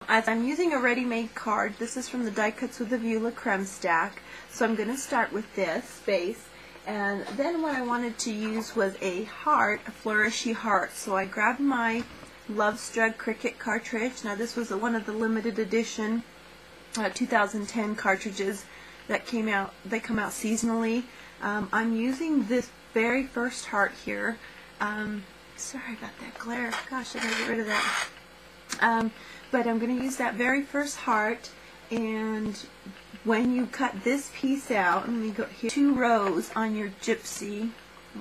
As I'm using a ready-made card, this is from the Die Cuts with a View La Creme stack, so I'm going to start with this base, and then what I wanted to use was a heart, a flourishy heart, so I grabbed my Love Struck Cricut cartridge. Now this was one of the limited edition 2010 cartridges that came out, they come out seasonally. I'm using this very first heart here. Sorry about that glare, gosh, I gotta get rid of that. But I'm going to use that very first heart, and when you cut this piece out, let me go here, 2 rows on your gypsy.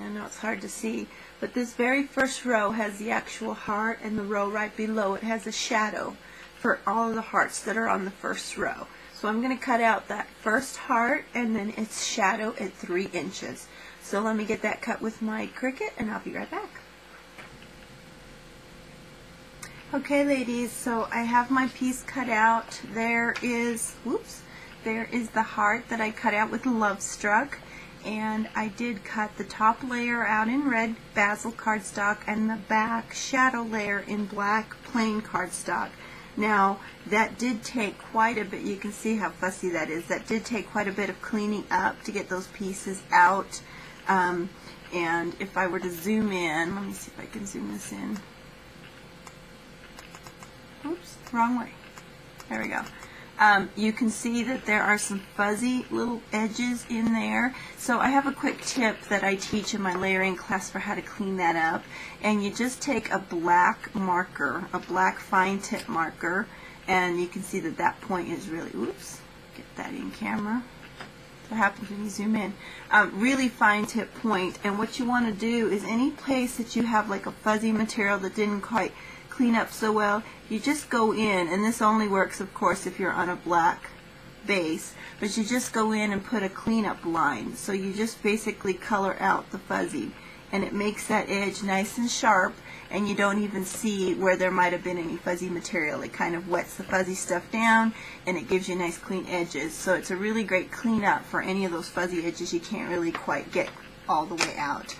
I know it's hard to see, but this very first row has the actual heart, and the row right below it has a shadow for all of the hearts that are on the first row. So I'm going to cut out that first heart and then its shadow at 3 inches. So let me get that cut with my Cricut, and I'll be right back. Okay, ladies, so I have my piece cut out. There is the heart that I cut out with Love Struck, and I did cut the top layer out in red basil cardstock and the back shadow layer in black plain cardstock. Now, that did take quite a bit, you can see how fussy that is, that did take quite a bit of cleaning up to get those pieces out. And if I were to zoom in, let me see if I can zoom this in. Oops, wrong way. There we go. You can see that there are some fuzzy little edges in there. So I have a quick tip that I teach in my layering class for how to clean that up. And you just take a black marker, a black fine tip marker, and you can see that that point is really, oops, get that in camera. What happens when you zoom in? Really fine tip point. And what you want to do is any place that you have like a fuzzy material that didn't quite clean up so well, you just go in, and this only works of course if you're on a black base, but you just go in and put a cleanup line. So you just basically color out the fuzzy, and it makes that edge nice and sharp, and you don't even see where there might have been any fuzzy material. It kind of wets the fuzzy stuff down, and it gives you nice clean edges. So it's a really great cleanup for any of those fuzzy edges you can't really quite get all the way out.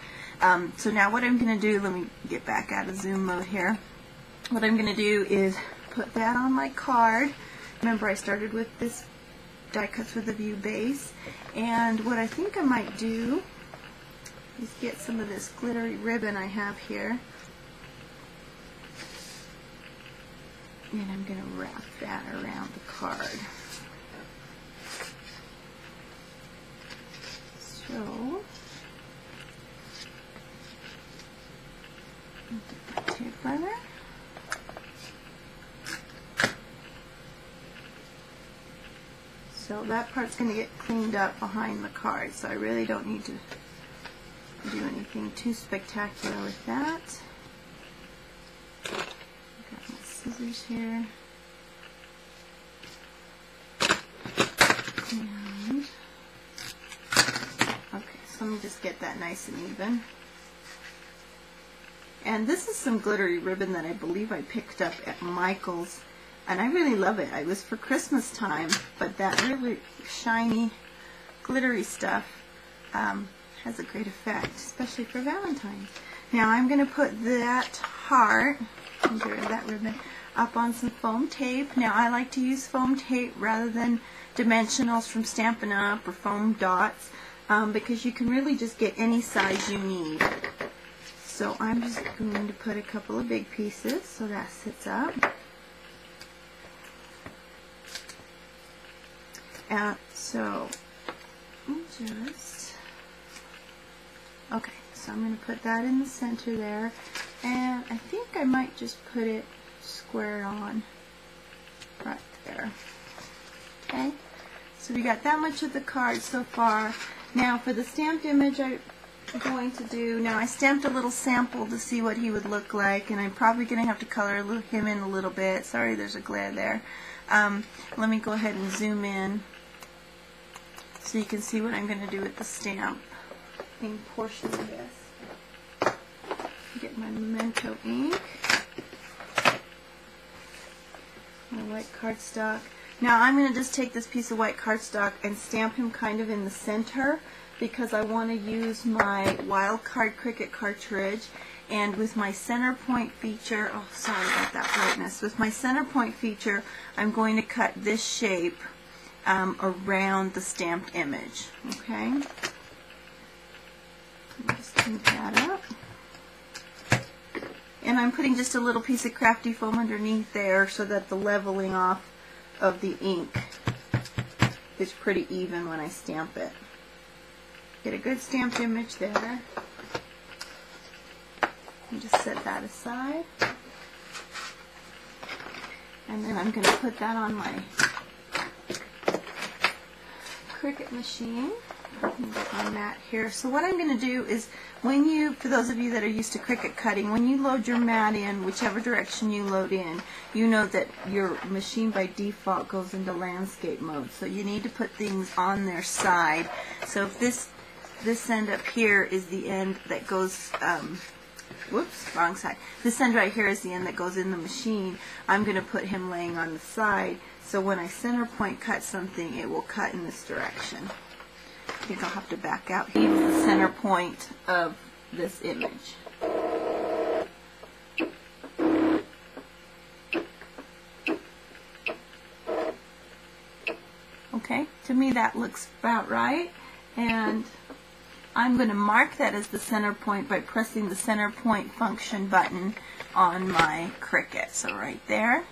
So now what I'm going to do, let me get back out of zoom mode here. What I'm going to do is put that on my card. Remember, I started with this Die Cuts with a View base, and what I think I might do is get some of this glittery ribbon I have here, and I'm going to wrap that around the card. So, get my tape runner. So that part's going to get cleaned up behind the card, so I really don't need to do anything too spectacular with that. Got my scissors here. And, okay, so let me just get that nice and even. And this is some glittery ribbon that I believe I picked up at Michael's. And I really love it. It was for Christmas time, but that really shiny, glittery stuff has a great effect, especially for Valentine. Now I'm going to put that heart, get rid of that ribbon, up on some foam tape. Now I like to use foam tape rather than dimensionals from Stampin' Up! Or foam dots, because you can really just get any size you need. So I'm just going to put a couple of big pieces so that sits up. So okay, so I'm going to put that in the center there, and I think I might just put it square on right there. Okay, so we got that much of the card so far. Now for the stamped image I'm going to do, now I stamped a little sample to see what he would look like, and I'm probably going to have to color him in a little bit. Sorry, there's a glare there. Let me go ahead and zoom in so you can see what I'm going to do with the stamping portion of this. Get my Memento ink, my white cardstock. Now I'm going to just take this piece of white cardstock and stamp him kind of in the center, because I want to use my Wild Card Cricut cartridge, And with my center point feature, oh sorry about that brightness, with my center point feature I'm going to cut this shape around the stamped image. Okay, just clean that up. And I'm putting just a little piece of crafty foam underneath there so that the leveling off of the ink is pretty even when I stamp it. Get a good stamped image there. And just set that aside. And then I'm going to put that on my Cricut machine. On that here. So what I'm going to do is, when you, for those of you that are used to Cricut cutting, when you load your mat in, whichever direction you load in, you know that your machine by default goes into landscape mode. So you need to put things on their side. So if this end up here is the end that goes, whoops, wrong side. This end right here is the end that goes in the machine. I'm going to put him laying on the side. So when I center point cut something, it will cut in this direction. I think I'll have to back out here. Here's the center point of this image. Okay, to me that looks about right, and I'm going to mark that as the center point by pressing the center point function button on my Cricut. So right there.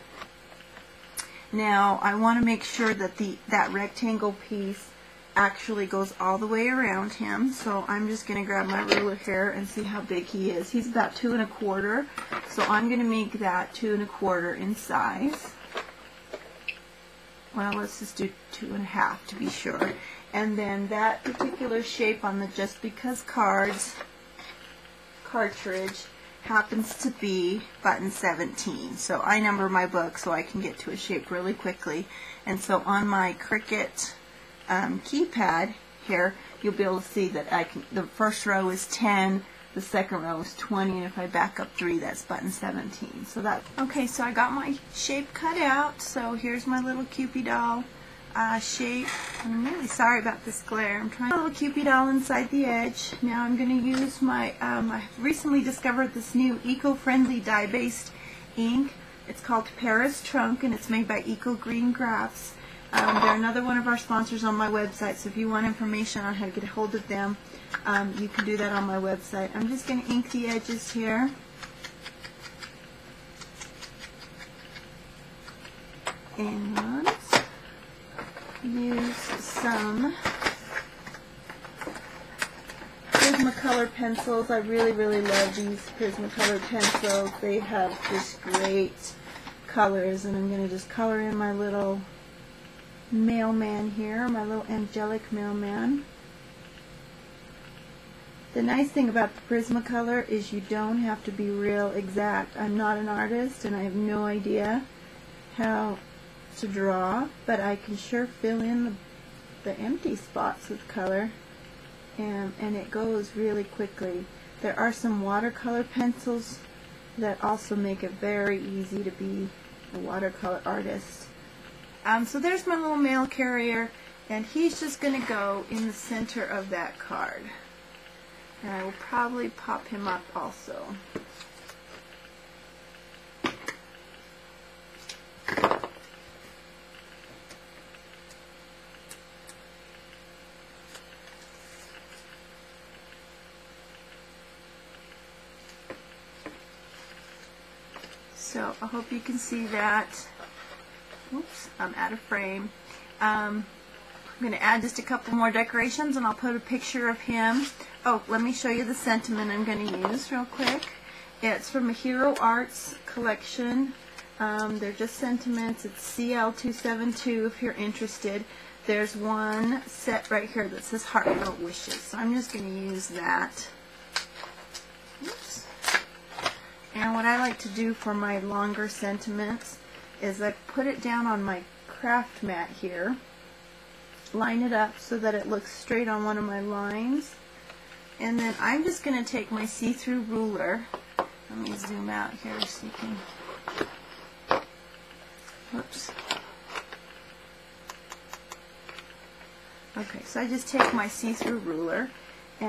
Now I want to make sure that that rectangle piece actually goes all the way around him. So I'm just going to grab my ruler here and see how big he is. He's about 2 1/4. So I'm going to make that 2 1/4 in size. Well, let's just do 2 1/2 to be sure. And then that particular shape on the Just Because cards cartridge happens to be button 17. So I number my book so I can get to a shape really quickly. And so on my Cricut keypad here, you'll be able to see that the first row is 10, the second row is 20, and if I back up 3, that's button 17. So that, okay, so I got my shape cut out. So here's my little Cupid doll shape. I'm really sorry about this glare. I'm trying a little Cupid doll inside the edge. Now I'm going to use my, I've recently discovered this new eco-friendly dye-based ink. It's called Paris Trunk, and it's made by Eco Green Crafts. They're another one of our sponsors on my website, so if you want information on how to get a hold of them, you can do that on my website. I'm just going to ink the edges here. And use some Prismacolor pencils. I really, really love these Prismacolor pencils. They have just great colors, and I'm going to just color in my little mailman here, my little angelic mailman. The nice thing about the Prismacolor is you don't have to be real exact. I'm not an artist and I have no idea how to draw, but I can sure fill in the empty spots with color, and it goes really quickly. There are some watercolor pencils that also make it very easy to be a watercolor artist. So there's my little mail carrier, and he's just going to go in the center of that card. And I will probably pop him up also. So I hope you can see that. Oops, I'm out of frame. I'm going to add just a couple more decorations, and I'll put a picture of him. Oh, let me show you the sentiment I'm going to use real quick. It's from a Hero Arts collection. They're just sentiments. It's CL272 if you're interested. There's one set right here that says Heartfelt Wishes. So I'm just going to use that. Oops. And what I like to do for my longer sentiments is I put it down on my craft mat here, line it up so that it looks straight on one of my lines, and then I'm just going to take my see-through ruler. Let me zoom out here so you can, whoops. Okay, so I just take my see-through ruler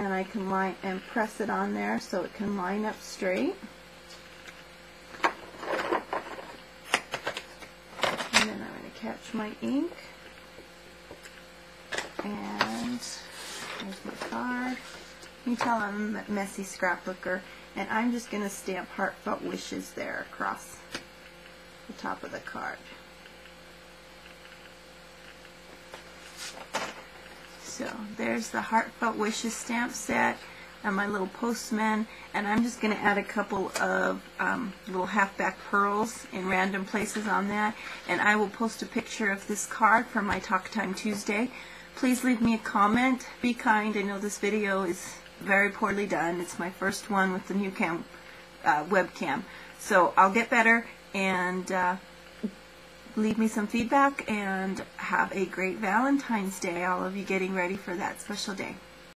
and I can line and press it on there so it can line up straight. And then I'm going to catch my ink, and there's my card. You can tell I'm a messy scrapbooker, and I'm just going to stamp Heartfelt Wishes there across the top of the card. So there's the Heartfelt Wishes stamp set and my little postman, and I'm just going to add a couple of little halfback pearls in random places on that, and I will post a picture of this card for my Talk Time Tuesday. Please leave me a comment. Be kind. I know this video is very poorly done. It's my first one with the new webcam, so I'll get better, and leave me some feedback, and have a great Valentine's Day, all of you getting ready for that special day.